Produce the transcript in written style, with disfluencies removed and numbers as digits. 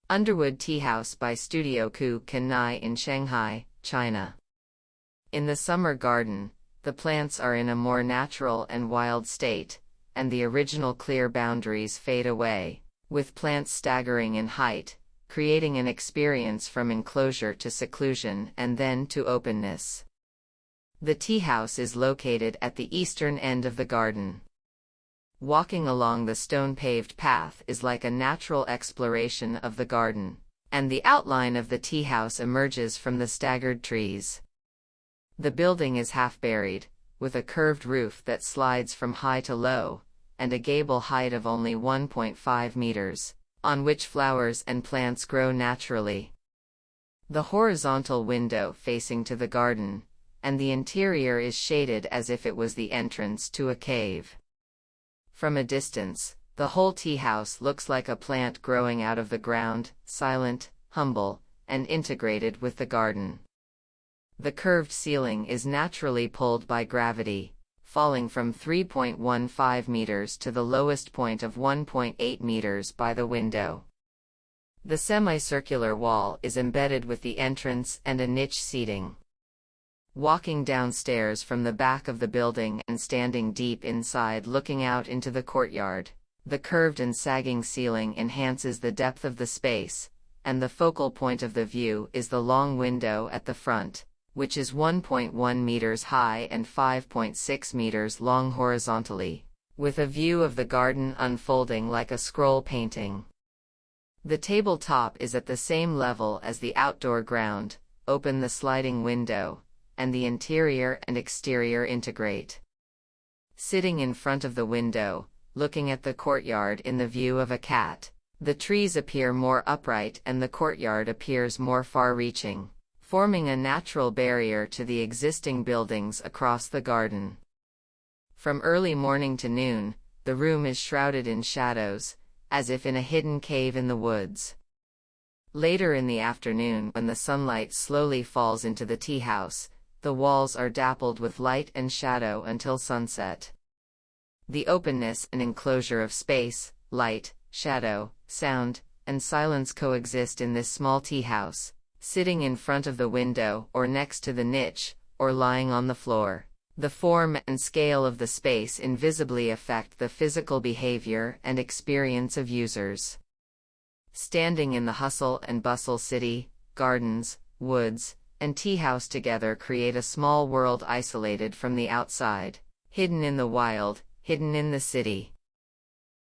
Underwood Teahouse by Studio Ku Kanai in Shanghai, China. In the summer garden, the plants are in a more natural and wild state, and the original clear boundaries fade away, with plants staggering in height, creating an experience from enclosure to seclusion and then to openness. The tea house is located at the eastern end of the garden. Walking along the stone-paved path is like a natural exploration of the garden, and the outline of the tea house emerges from the staggered trees. The building is half buried, with a curved roof that slides from high to low, and a gable height of only 1.5 meters, on which flowers and plants grow naturally. The horizontal window facing to the garden, and the interior is shaded as if it was the entrance to a cave. From a distance, the whole tea house looks like a plant growing out of the ground, silent, humble, and integrated with the garden. The curved ceiling is naturally pulled by gravity, falling from 3.15 meters to the lowest point of 1.8 meters by the window. The semicircular wall is embedded with the entrance and a niche seating. Walking downstairs from the back of the building and standing deep inside looking out into the courtyard, the curved and sagging ceiling enhances the depth of the space, and the focal point of the view is the long window at the front, which is 1.1 meters high and 5.6 meters long horizontally, with a view of the garden unfolding like a scroll painting. The tabletop is at the same level as the outdoor ground, open the sliding window, and the interior and exterior integrate. Sitting in front of the window, looking at the courtyard in the view of a cat, the trees appear more upright and the courtyard appears more far-reaching, forming a natural barrier to the existing buildings across the garden. From early morning to noon, the room is shrouded in shadows, as if in a hidden cave in the woods. Later in the afternoon, when the sunlight slowly falls into the tea house, the walls are dappled with light and shadow until sunset. The openness and enclosure of space, light, shadow, sound, and silence coexist in this small tea house, sitting in front of the window or next to the niche, or lying on the floor. The form and scale of the space invisibly affect the physical behavior and experience of users. Standing in the hustle and bustle city, gardens, woods, and tea house together create a small world isolated from the outside, hidden in the wild, hidden in the city.